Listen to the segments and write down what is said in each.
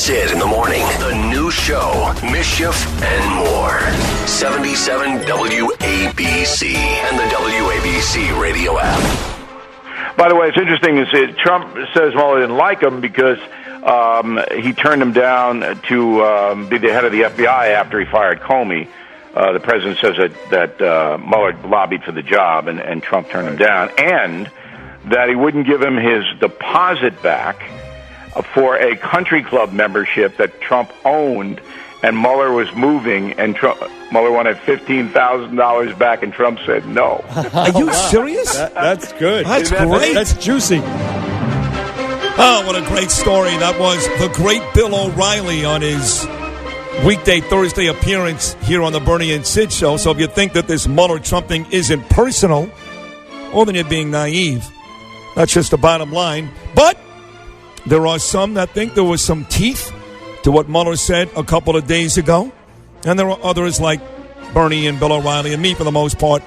Sid in the morning. The new show, Mischief and More. 77 WABC and the WABC radio app. By the way, it's interesting is that Trump says Mueller didn't like him because he turned him down to be the head of the FBI after he fired Comey. The president says that Mueller lobbied for the job and Trump turned him down, and that he wouldn't give him his deposit back for a country club membership that Trump owned, and Mueller was moving, and Mueller wanted $15,000 back, and Trump said no. Are you serious? That's good. That's great. That's juicy. Oh, what a great story. That was the great Bill O'Reilly on his weekday Thursday appearance here on the Bernie and Sid show. So if you think that this Mueller-Trump thing isn't personal, well, then you're being naive. That's just the bottom line. But there are some that think there was some teeth to what Mueller said a couple of days ago. And there are others like Bernie and Bill O'Reilly and me for the most part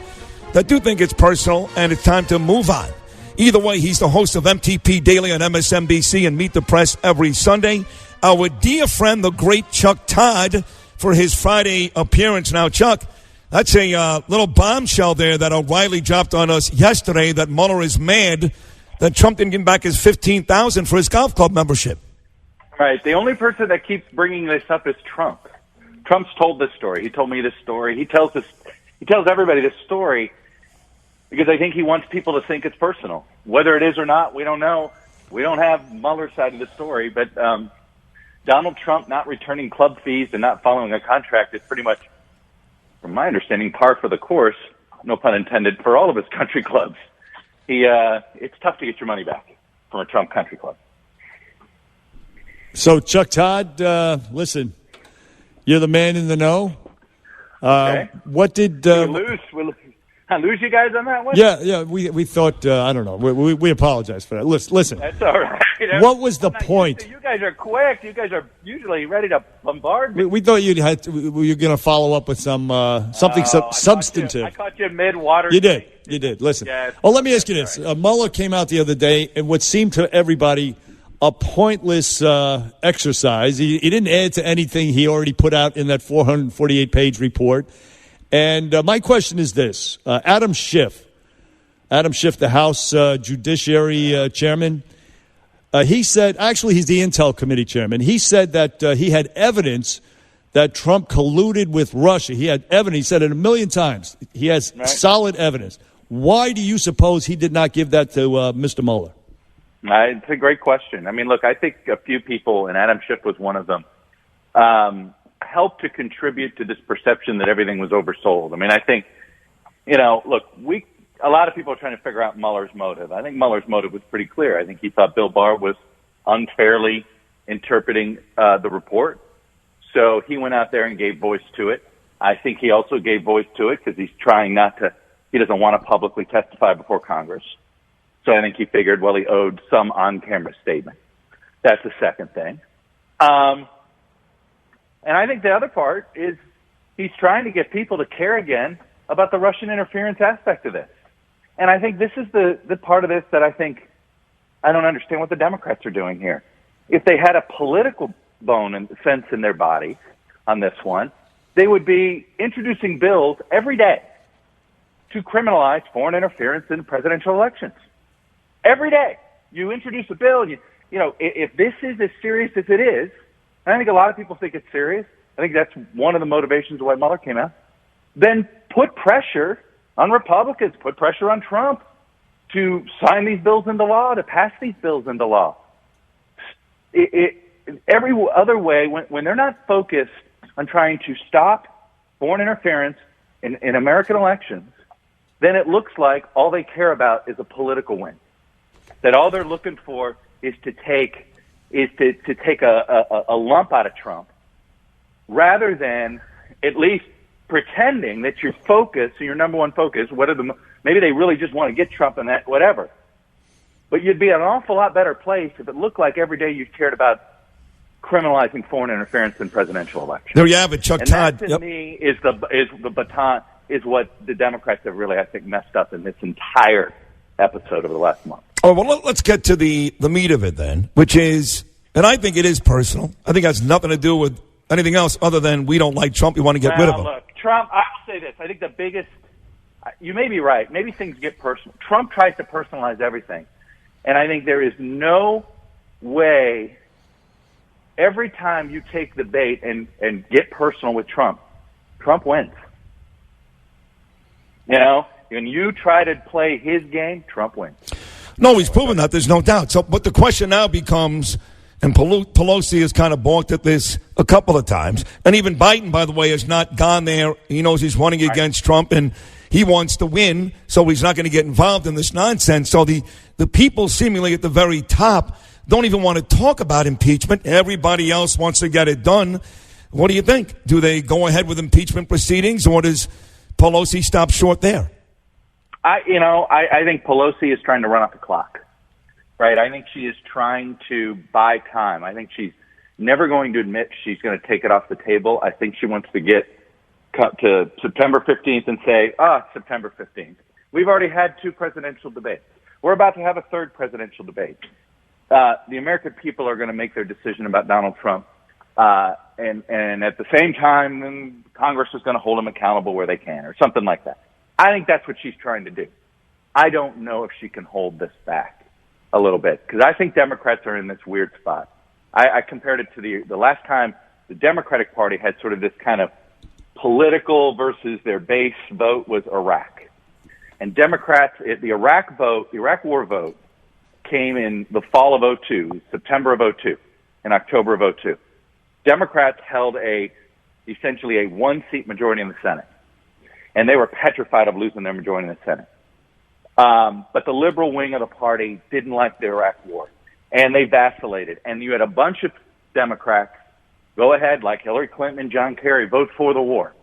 that do think it's personal and it's time to move on. Either way, he's the host of MTP Daily on MSNBC and Meet the Press every Sunday. Our dear friend, the great Chuck Todd, for his Friday appearance. Now, Chuck, that's a little bombshell there that O'Reilly dropped on us yesterday, that Mueller is mad that Trump didn't give him back his $15,000 for his golf club membership. Right. The only person that keeps bringing this up is Trump. Trump's told this story. He told me this story. He tells everybody this story because I think he wants people to think it's personal. Whether it is or not, we don't know. We don't have Mueller's side of the story, but Donald Trump not returning club fees and not following a contract is pretty much, from my understanding, par for the course, no pun intended, for all of his country clubs. It's tough to get your money back from a Trump country club. So, Chuck Todd, listen, you're the man in the know. Okay. What did We'll lose you guys on that one? Yeah. We thought I don't know. We apologize for that. Listen. That's all right. What was the point? You guys are quick. You guys are usually ready to bombard me. We thought you were going to follow up with something substantive. I caught you mid-water. You did. Listen. Yes. Well, let me ask you this. Mueller came out the other day in what seemed to everybody a pointless exercise. He didn't add to anything he already put out in that 448-page report. And my question is this. Adam Schiff, the House Judiciary Chairman, he said, actually he's the Intel Committee Chairman, he said that he had evidence that Trump colluded with Russia. He had evidence. He said it 1 million times. He has solid evidence. Why do you suppose he did not give that to Mr. Mueller? It's a great question. I mean, look, I think a few people, and Adam Schiff was one of them, helped to contribute to this perception that everything was oversold. I mean, I think, look, a lot of people are trying to figure out Mueller's motive. I think Mueller's motive was pretty clear. I think he thought Bill Barr was unfairly interpreting the report. So he went out there and gave voice to it. I think he also gave voice to it because he's trying he doesn't want to publicly testify before Congress. So I think he figured, well, he owed some on-camera statement. That's the second thing. And I think the other part is he's trying to get people to care again about the Russian interference aspect of this. And I think this is the part of this that I don't understand what the Democrats are doing here. If they had a political bone and sense in their body on this one, they would be introducing bills every day to criminalize foreign interference in presidential elections. Every day. You introduce a bill, if this is as serious as it is, and I think a lot of people think it's serious, I think that's one of the motivations of why Mueller came out, then put pressure on Republicans, put pressure on Trump to sign these bills into law, to pass these bills into law. Every other way, when they're not focused on trying to stop foreign interference in American elections, then it looks like all they care about is a political win. That all they're looking for is to take a lump out of Trump, rather than at least pretending that your focus, your number one focus, maybe they really just want to get Trump in that, whatever. But you'd be in an awful lot better place if it looked like every day you cared about criminalizing foreign interference in presidential elections. There you have it, Chuck Todd. That to me is the baton, is what the Democrats have really, I think, messed up in this entire episode over the last month. Oh, well, let's get to the meat of it then, which is And I think it is personal. I think it has nothing to do with anything else other than we don't like Trump. We want to get rid of him. Look, Trump, I'll say this. I think the biggest, you may be right. Maybe things get personal. Trump tries to personalize everything. And I think there is no way every time you take the bait and get personal with Trump, Trump wins. You know, when you try to play his game, Trump wins. No, he's proven that. There's no doubt. So, but the question now becomes, and Pelosi has kind of balked at this a couple of times, and even Biden, by the way, has not gone there. He knows he's running against Trump, and he wants to win, so he's not going to get involved in this nonsense. So the people seemingly at the very top don't even want to talk about impeachment. Everybody else wants to get it done. What do you think? Do they go ahead with impeachment proceedings, or does Pelosi stop short there? I think Pelosi is trying to run out the clock, right? I think she is trying to buy time. I think she's never going to admit she's going to take it off the table. I think she wants to get to September 15th and say, September 15th. We've already had 2 presidential debates. We're about to have a 3rd presidential debate. The American people are going to make their decision about Donald Trump. And at the same time, then Congress is going to hold him accountable where they can, or something like that. I think that's what she's trying to do. I don't know if she can hold this back a little bit, because I think Democrats are in this weird spot. I compared it to the last time the Democratic Party had sort of this kind of political versus their base vote was Iraq. And Democrats, the Iraq war vote, came in the fall of 2002, September of 2002, and October of 2002. Democrats held essentially a 1-seat majority in the Senate. And they were petrified of losing their majority in the Senate. But the liberal wing of the party didn't like the Iraq war, and they vacillated. And you had a bunch of Democrats go ahead, like Hillary Clinton and John Kerry, vote for the war.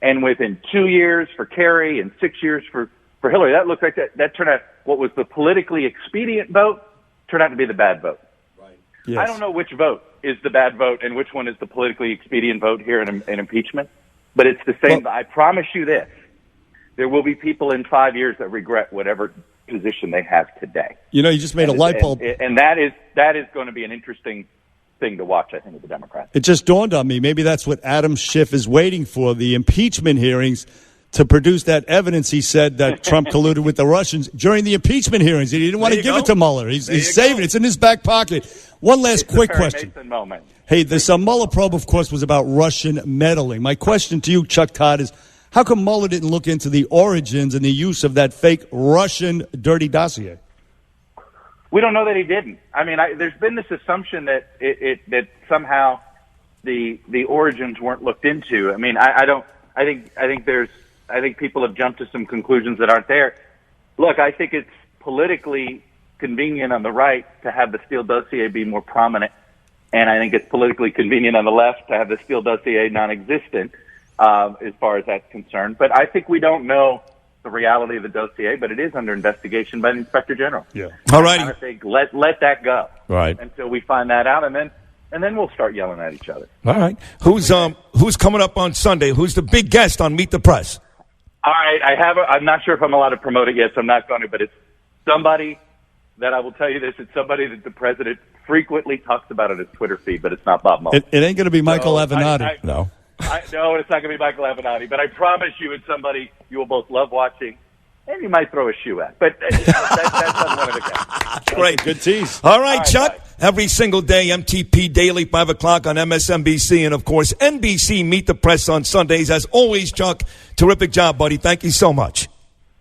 And within 2 years for Kerry and 6 years for Hillary, that looked like that turned out what was the politically expedient vote turned out to be the bad vote. Right. Yes. I don't know which vote is the bad vote and which one is the politically expedient vote here in impeachment. But it's the same. Well, I promise you this. There will be people in 5 years that regret whatever position they have today. You just made a light bulb. And that is going to be an interesting thing to watch, I think, with the Democrats. It just dawned on me. Maybe that's what Adam Schiff is waiting for, the impeachment hearings, to produce that evidence he said that Trump colluded with the Russians during the impeachment hearings. He didn't want to give it to Mueller. He's saving it. It's in his back pocket. One last quick question. Moment. Hey, this Mueller probe, of course, was about Russian meddling. My question to you, Chuck Todd, is how come Mueller didn't look into the origins and the use of that fake Russian dirty dossier? We don't know that he didn't. I mean, there's been this assumption that that somehow the origins weren't looked into. I mean, I think people have jumped to some conclusions that aren't there. Look, I think it's politically convenient on the right to have the Steele dossier be more prominent, and I think it's politically convenient on the left to have the Steele dossier non-existent as far as that's concerned. But I think we don't know the reality of the dossier, but it is under investigation by the Inspector General. Yeah. All right. I think let that go. Right. Until we find that out, and then we'll start yelling at each other. All right. Who's coming up on Sunday? Who's the big guest on Meet the Press? All right, I'm not sure if I'm allowed to promote it yet, so I'm not going to, but it's somebody that I will tell you this. It's somebody that the president frequently talks about on his Twitter feed, but it's not Bob Mueller. It ain't going to be Michael Avenatti. No. No, it's not going to be Michael Avenatti, but I promise you it's somebody you will both love watching, and you might throw a shoe at. But that's on one of the guys. Great. Good tease. All right, Chuck. Bye. Every single day, MTP Daily, 5 o'clock on MSNBC, and, of course, NBC Meet the Press on Sundays. As always, Chuck, terrific job, buddy. Thank you so much.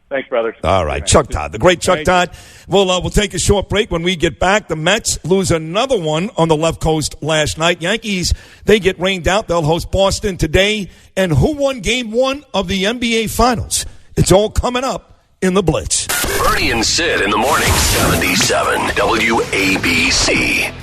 Thanks, brothers. All right, Chuck Todd, the great Chuck Todd. We'll take a short break. When we get back, the Mets lose another one on the left coast last night. Yankees, they get rained out. They'll host Boston today. And who won Game 1 of the NBA Finals? It's all coming up in the Blitz. Bernie and Sid in the morning, 77 WABC.